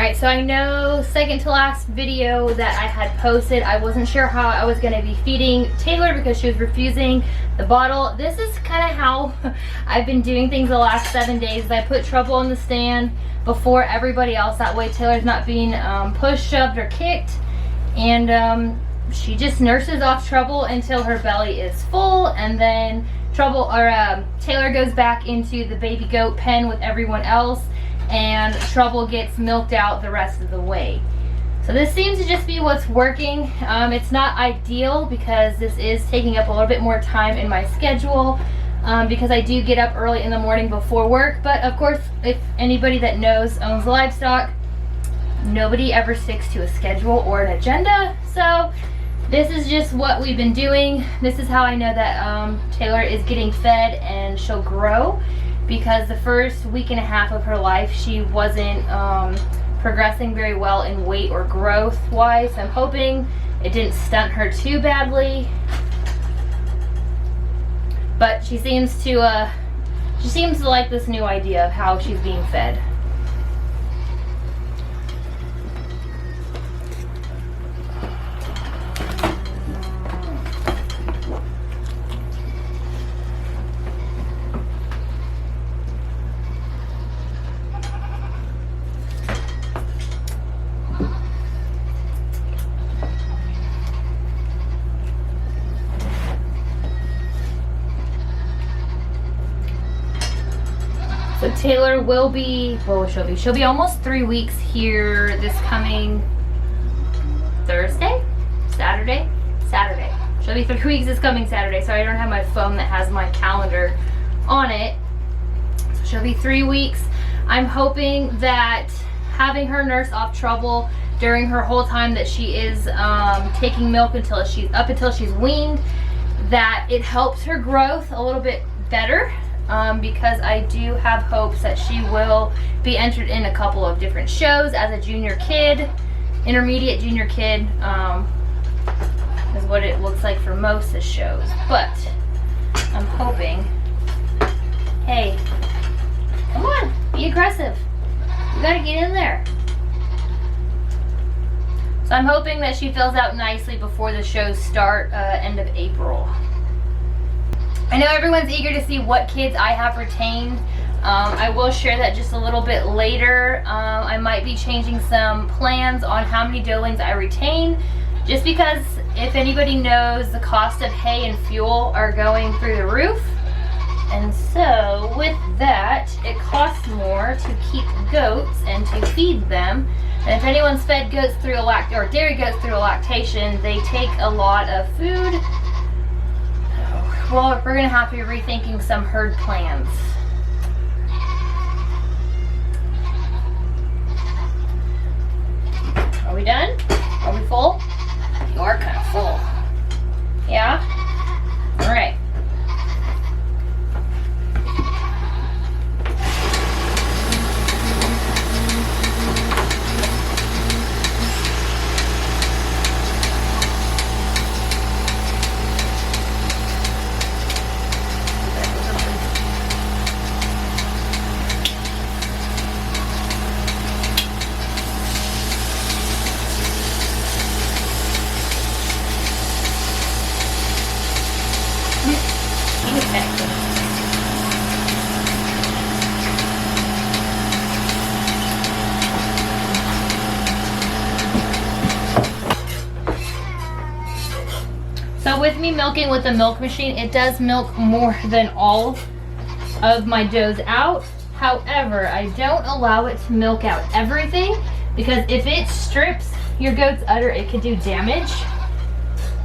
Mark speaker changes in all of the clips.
Speaker 1: Alright, so I know second to last video that I had posted, I wasn't sure how I was going to be feeding Taylor because she was refusing the bottle. This is kind of how I've been doing things the last 7 days. I put Trouble on the stand before everybody else. That way Taylor's not being pushed, shoved, or kicked. And she just nurses off Trouble until her belly is full, and then Taylor goes back into the baby goat pen with everyone else, and Trouble gets milked out the rest of the way. So this seems to just be what's working. It's not ideal because this is taking up a little bit more time in my schedule because I do get up early in the morning before work. But of course, if anybody that owns livestock, nobody ever sticks to a schedule or an agenda. So this is just what we've been doing. This is how I know that Taylor is getting fed and she'll grow, because the first week and a half of her life she wasn't progressing very well in weight or growth wise. I'm hoping it didn't stunt her too badly, but she seems to like this new idea of how she's being fed. So Taylor will be, she'll be almost 3 weeks here this coming Saturday. She'll be 3 weeks this coming Saturday. Sorry, I don't have my phone that has my calendar on it. So she'll be 3 weeks. I'm hoping that having her nurse off Trouble during her whole time that she is taking milk until she's weaned, that it helps her growth a little bit better. Because I do have hopes that she will be entered in a couple of different shows as a junior kid. Intermediate junior kid is what it looks like for most of the shows. But I'm hoping, hey, come on, be aggressive. You gotta get in there. So I'm hoping that she fills out nicely before the shows start end of April. I know everyone's eager to see what kids I have retained. I will share that just a little bit later. I might be changing some plans on how many doelings I retain, just because if anybody knows, the cost of hay and fuel are going through the roof. And so with that, it costs more to keep goats and to feed them. And if anyone's fed goats through or dairy goats through a lactation, they take a lot of food. Well, we're gonna have to be rethinking some herd plans. Are we done? Are we full? You are kind of full. Yeah? All right. So with me milking with the milk machine, it does milk more than all of my does out. However, I don't allow it to milk out everything, because if it strips your goat's udder, it could do damage.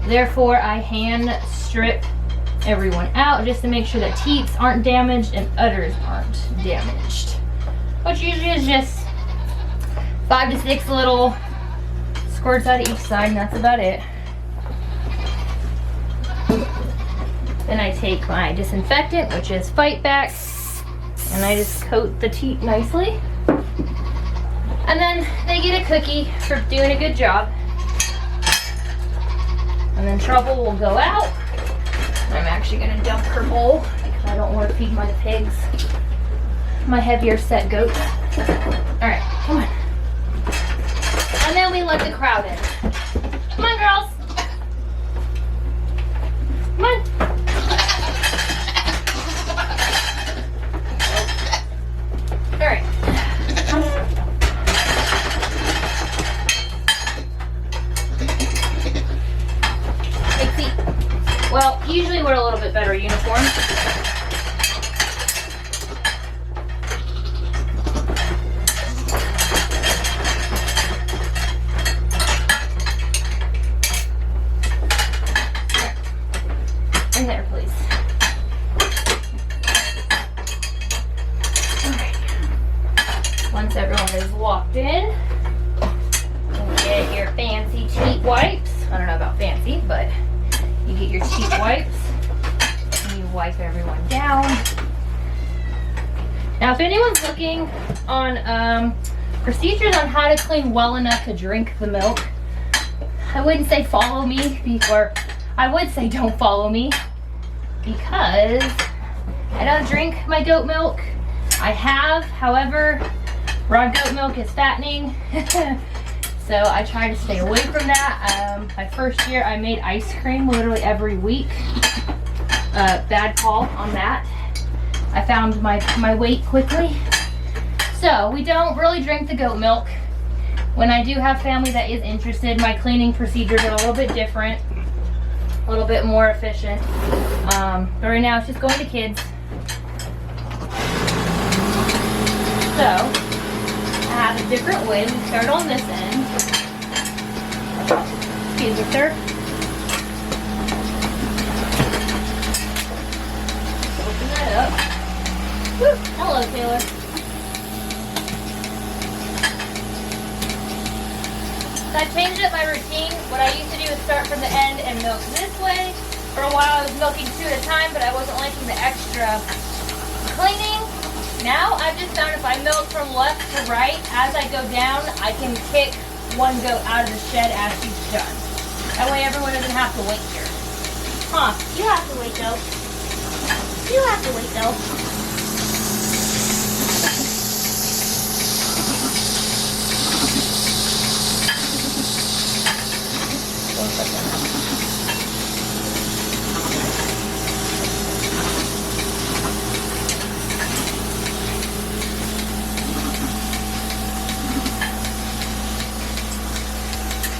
Speaker 1: Therefore, I hand strip everyone out just to make sure that teats aren't damaged and udders aren't damaged. Which usually is just 5 to 6 little squirts out of each side, and that's about it. Then I take my disinfectant, which is Fight Back, and I just coat the teat nicely. And then they get a cookie for doing a good job. And then Trouble will go out. I'm actually gonna dump her bowl because I don't want to feed my pigs, my heavier set goats. All right, come on. let the crowd in. Come on, girls. Come on. All right. Take seat. Well, usually we're a little bit better uniform. In there, please. Alright. Once everyone is walked in, you get your fancy cheap wipes. I don't know about fancy, but you get your cheap wipes and you wipe everyone down. Now, if anyone's looking on procedures on how to clean well enough to drink the milk, I wouldn't say follow me, or I would say don't follow me, because I don't drink my goat milk. I have, however, raw goat milk is fattening, so I try to stay away from that. My first year I made ice cream literally every week. Bad call on that. I found my weight quickly. So we don't really drink the goat milk. When I do have family that is interested, my cleaning procedures are a little bit different, a little bit more efficient. But right now it's just going to kids. So I have a different way. We start on this end. Excuse me, sir. Open that up. Woo. Hello, Taylor. So I changed up my routine. What I used to do is start from the end and milk this way. For a while I was milking 2 at a time, but I wasn't liking the extra cleaning. Now I've just found if I milk from left to right, as I go down, I can kick one goat out of the shed as she's done. That way everyone doesn't have to wait here. Huh, you have to wait though. You have to wait though.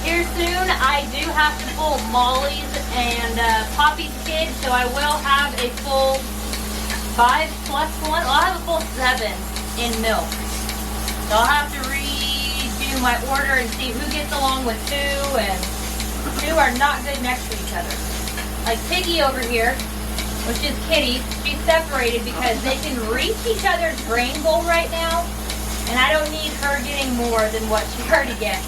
Speaker 1: Here soon, I do have to pull Molly's and Poppy's kids, so I will have a full 5 plus 1. Well, I'll have a full 7 in milk. So I'll have to redo my order and see who gets along with who, and who are not good next to each other. Like Piggy over here, which is Kitty, she's separated because they can reach each other's grain bowl right now, and I don't need her getting more than what she already gets.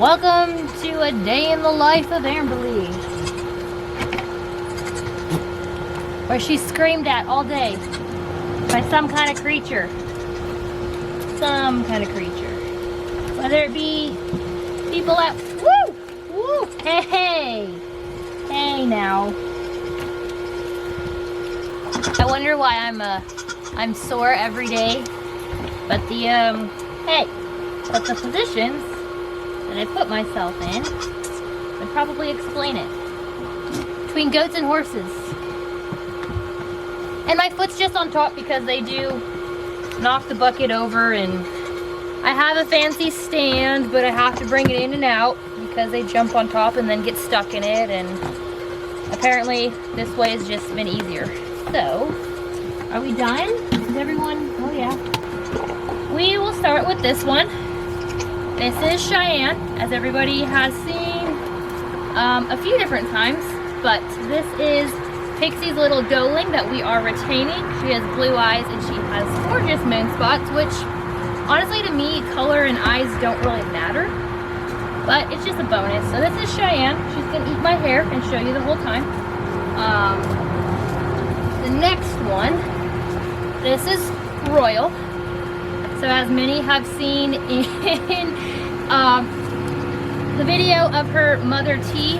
Speaker 1: Welcome to a day in the life of Amberly, where she's screamed at all day by some kind of creature. Some kind of creature. Whether it be people at, woo! Woo! Hey! Hey now. I wonder why I'm sore every day. But but the positions that I put myself in would probably explain it. Between goats and horses. And my foot's just on top because they do knock the bucket over, and I have a fancy stand, but I have to bring it in and out because they jump on top and then get stuck in it, and apparently this way has just been easier. So, are we done? Is everyone, oh yeah. We will start with this one. This is Cheyenne, as everybody has seen a few different times, but this is Pixie's little doeling that we are retaining. She has blue eyes and she has gorgeous moon spots, which honestly to me, color and eyes don't really matter, but it's just a bonus. So this is Cheyenne. She's gonna eat my hair and show you the whole time. The next one, this is Royal. So as many have seen in the video of her mother T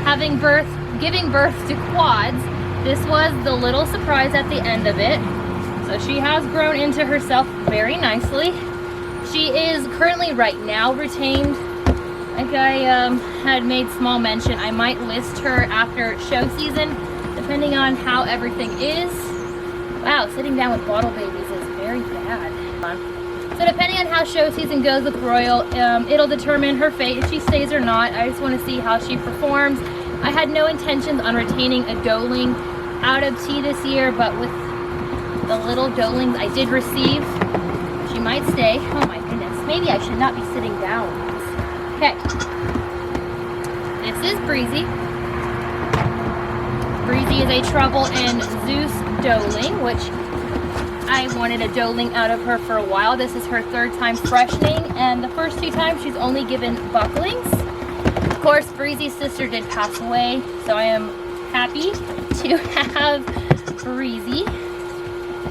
Speaker 1: giving birth to quads, this was the little surprise at the end of it. So she has grown into herself very nicely. She is currently right now retained. Like I had made small mention, I might list her after show season, depending on how everything is. Wow, sitting down with bottle babies is very bad. So depending on how show season goes with Royal, it'll determine her fate, if she stays or not. I just want to see how she performs. I had no intentions on retaining a doeling out of T this year, but with the little doelings I did receive, she might stay. Oh my goodness, maybe I should not be sitting down. Okay, this is Breezy. Breezy is a Trouble and Zeus doeling, which I wanted a doeling out of her for a while. This is her third time freshening, and the first two times she's only given bucklings. Of course, Breezy's sister did pass away, so I am happy to have Breezy.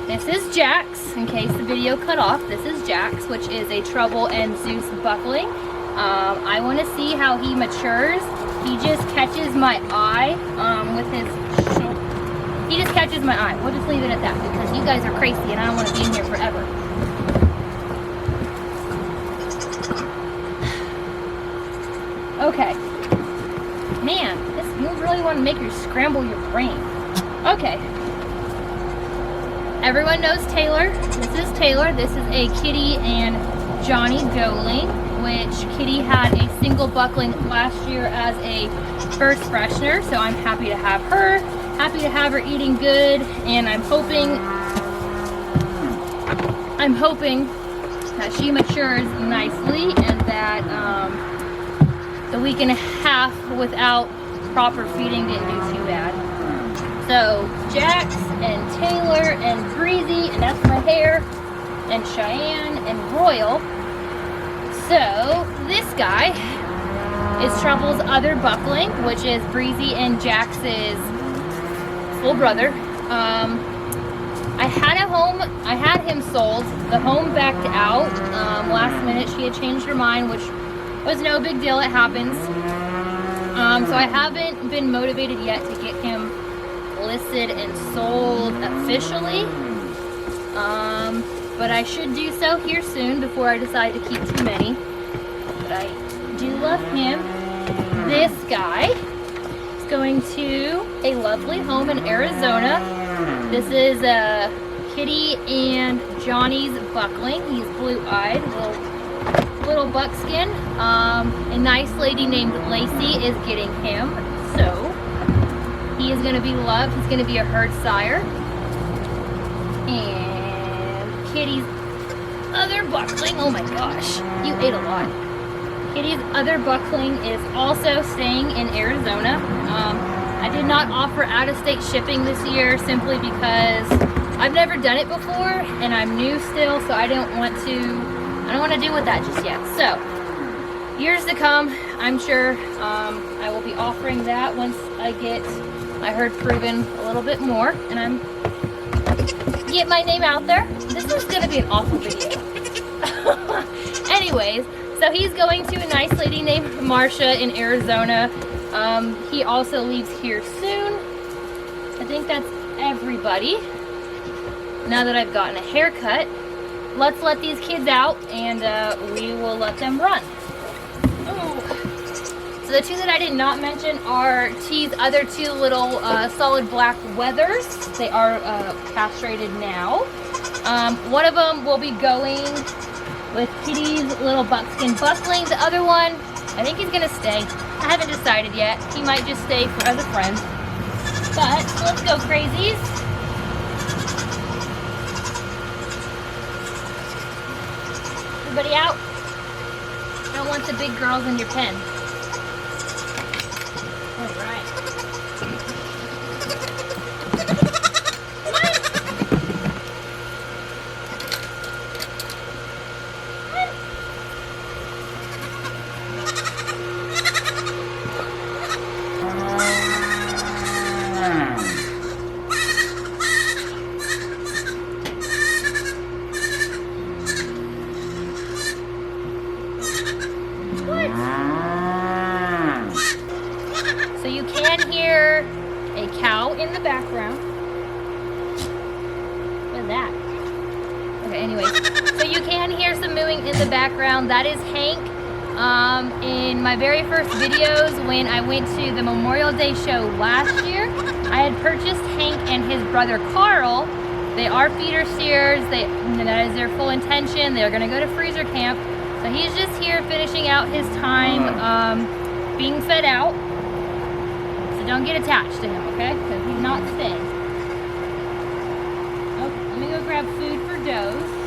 Speaker 1: This is Jax, in case the video cut off. This is Jax, which is a Trouble and Zeus buckling. I want to see how he matures. He just catches my eye with his shoulder. He just catches my eye. We'll just leave it at that because you guys are crazy and I don't want to be in here forever. Okay. Man, you really want to make her scramble your brain. Okay. Everyone knows Taylor. This is Taylor. This is a Kitty and Johnny doeling, which Kitty had a single buckling last year as a first freshener, so I'm happy to have her. Happy to have her eating good, and I'm hoping that she matures nicely and that the week and a half without proper feeding didn't do too bad. So Jax and Taylor and Breezy, and that's my hair, and Cheyenne and Royal. So this guy is Trouble's other buckling, which is Breezy and Jax's full brother. I had him sold. The home backed out last minute. She had changed her mind, which was no big deal. It happens. So I haven't been motivated yet to get him listed and sold officially. But I should do so here soon before I decide to keep too many. But I do love him. This guy is going to a lovely home in Arizona. This is Kitty and Johnny's buckling. He's blue-eyed, little buckskin. A nice lady named Lacey is getting him. So he is going to be loved. He's going to be a herd sire. And Kitty's other buckling, oh my gosh, you ate a lot. Kitty's other buckling is also staying in Arizona. I did not offer out-of-state shipping this year simply because I've never done it before and I'm new still, so I don't want to deal with that just yet. So years to come, I'm sure I will be offering that once I get my herd proven a little bit more and I'm get my name out there. This is gonna be an awful video. Anyways, so he's going to a nice lady named Marsha in Arizona. He also leaves here soon. I think that's everybody. Now that I've gotten a haircut, let's let these kids out and we will let them run. So the two that I did not mention are T's other two little solid black wethers. They are castrated now. One of them will be going with Kitty's little buckskin buckling. The other one, I think he's gonna stay. I haven't decided yet. He might just stay for as a friend. But let's go crazies. Everybody out? I don't want the big girls in your pen. All right. So you can hear a cow in the background. What is that? Okay, anyway. So you can hear some mooing in the background. That is Hank. In my very first videos when I went to the Memorial Day show last year, I had purchased Hank and his brother Carl. They are feeder steers. That is their full intention. They're gonna go to freezer camp. So he's just here finishing out his time being fed out. So don't get attached to him, okay? Because he's not fed. Okay, let me go grab food for does.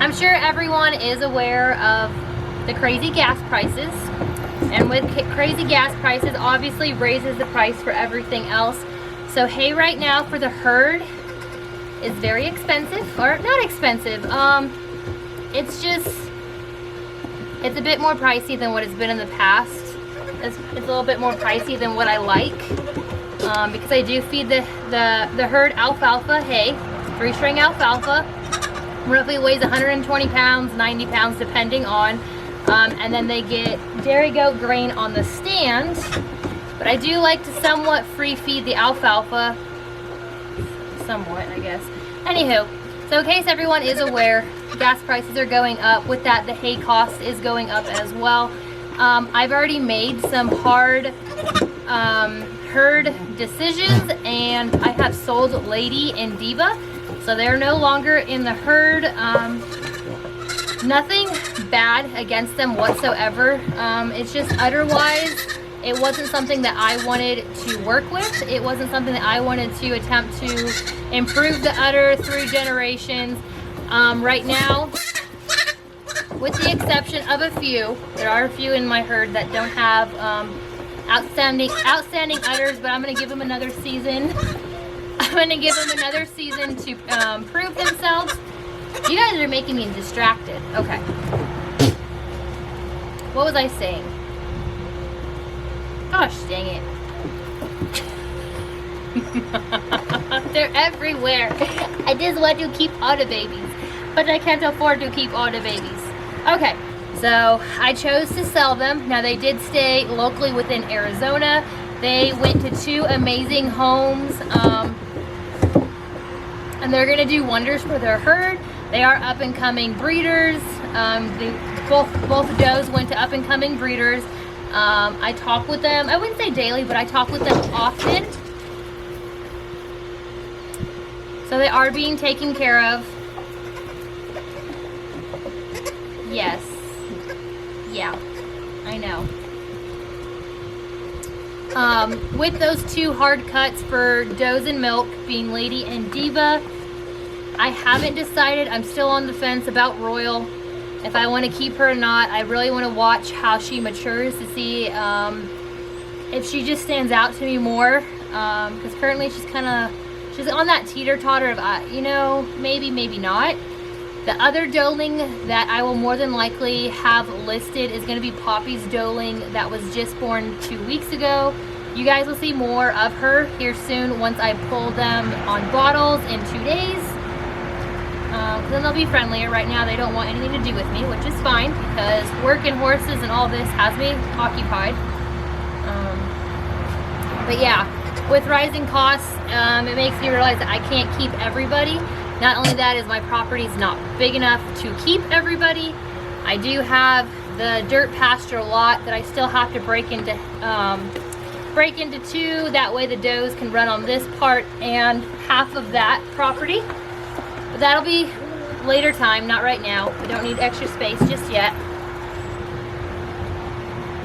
Speaker 1: I'm sure everyone is aware of the crazy gas prices, and with crazy gas prices obviously raises the price for everything else. So hay right now for the herd is very expensive, or not expensive, it's a bit more pricey than what it's been in the past. It's a little bit more pricey than what I like, because I do feed the herd alfalfa hay, 3-string alfalfa. Roughly weighs 120 pounds, 90 pounds depending on, and then they get dairy goat grain on the stand. But I do like to somewhat free feed the alfalfa, somewhat I guess. Anywho, so in case everyone is aware, gas prices are going up. With that, the hay cost is going up as well. I've already made some hard herd decisions, and I have sold Lady and Diva. So they're no longer in the herd. Nothing bad against them whatsoever. It's just udder-wise, it wasn't something that I wanted to work with. It wasn't something that I wanted to attempt to improve the udder through generations. Right now, with the exception of a few, there are a few in my herd that don't have outstanding udders, but I'm going to give them another season. I'm going to give them another season to prove themselves. You guys are making me distracted. Okay. What was I saying? Gosh dang it. They're everywhere. I just want to keep all the babies, but I can't afford to keep all the babies. Okay, so I chose to sell them. Now they did stay locally within Arizona. They went to 2 amazing homes. and they're gonna do wonders for their herd. They are up and coming breeders. Both does went to up and coming breeders. I talk with them, I wouldn't say daily, but I talk with them often. So they are being taken care of. Yes. Yeah, I know. With those two hard cuts for does and milk, being Lady and Diva, I haven't decided. I'm still on the fence about Royal, if I want to keep her or not. I really want to watch how she matures to see if she just stands out to me more, because currently she's on that teeter-totter of, you know, maybe not. The other doeling that I will more than likely have listed is going to be Poppy's doeling that was just born 2 weeks ago. You guys will see more of her here soon once I pull them on bottles in 2 days. Then they'll be friendlier. Right now they don't want anything to do with me, which is fine because work and horses and all this has me occupied. But yeah, with rising costs, it makes me realize that I can't keep everybody. Not only that, is my property's not big enough to keep everybody. I do have the dirt pasture lot that I still have to break into two. That way the does can run on this part and half of that property. But that'll be later time, not right now. We don't need extra space just yet.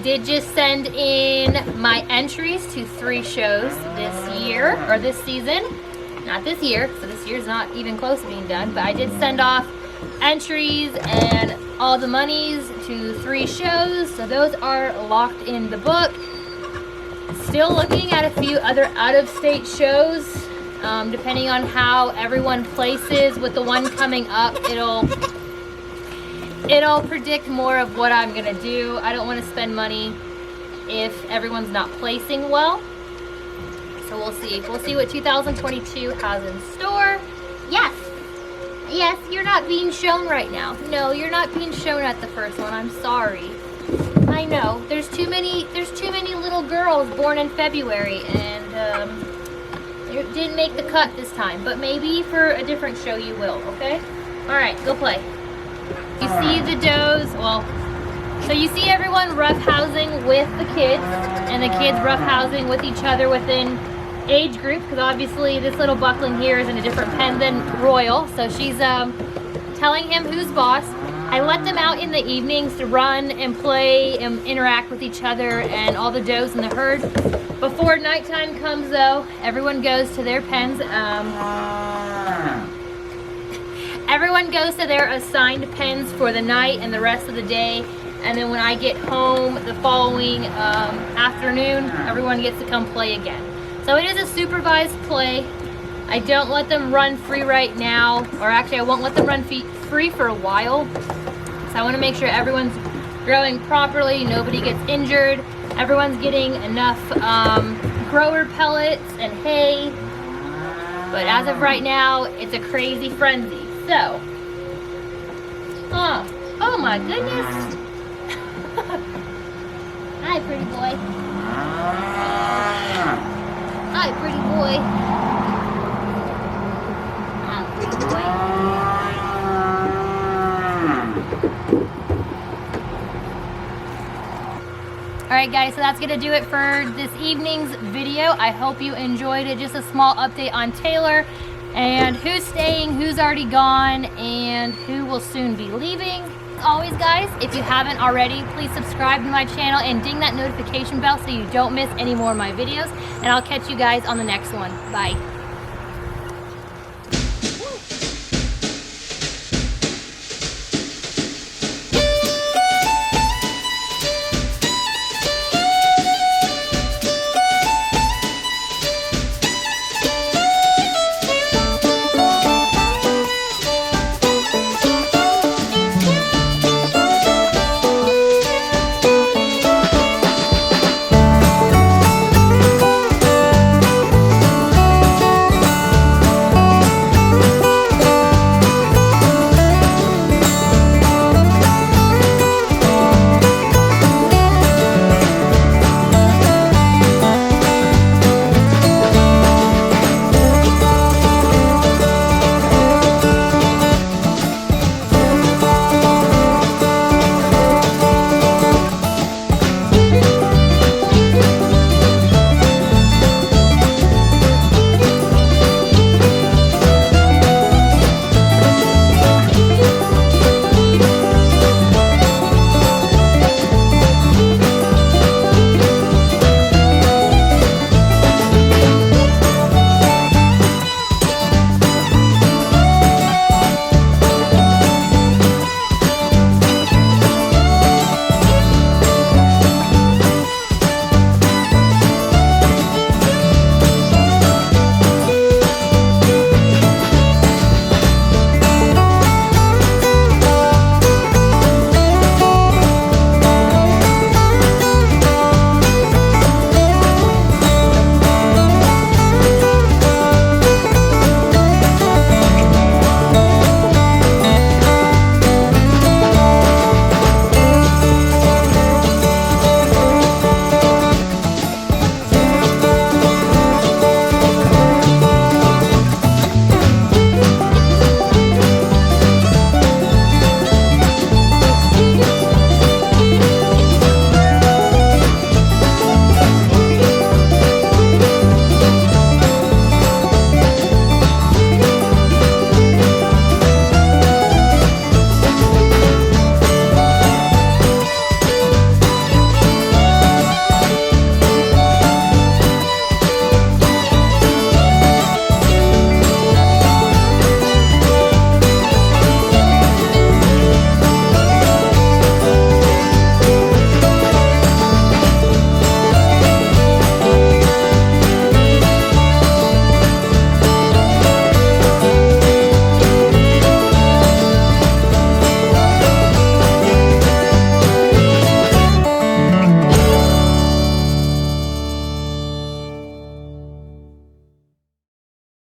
Speaker 1: Did just send in my entries to 3 shows this year, or this season. Not this year, so this year's not even close to being done, but I did send off entries and all the monies to 3 shows, so those are locked in the book. Still looking at a few other out-of-state shows, depending on how everyone places. With the one coming up, it'll predict more of what I'm gonna do. I don't want to spend money if everyone's not placing well. So we'll see. We'll see what 2022 has in store. Yes. Yes, you're not being shown right now. No, you're not being shown at the first one. I'm sorry. I know. There's too many little girls born in February, and it didn't make the cut this time. But maybe for a different show you will, okay? All right, go play. You see the does, well, so you see everyone roughhousing with the kids, and the kids roughhousing with each other within age group, because obviously this little buckling here is in a different pen than Royal, so she's telling him who's boss. I let them out in the evenings to run and play and interact with each other and all the does in the herd. Before nighttime comes though, everyone goes to their pens. Everyone goes to their assigned pens for the night and the rest of the day, and then when I get home the following afternoon, everyone gets to come play again. So it is a supervised play. I don't let them run free right now, or actually I won't let them run free for a while. So I want to make sure everyone's growing properly, nobody gets injured, everyone's getting enough grower pellets and hay. But as of right now, it's a crazy frenzy. So, oh my goodness. Hi, pretty boy. Hi, pretty boy. Hi, pretty boy. Alright guys, so that's going to do it for this evening's video. I hope you enjoyed it. Just a small update on Taylor and who's staying, who's already gone, and who will soon be leaving. As always guys, if you haven't already, please subscribe to my channel and ding that notification bell so you don't miss any more of my videos. And I'll catch you guys on the next one. Bye.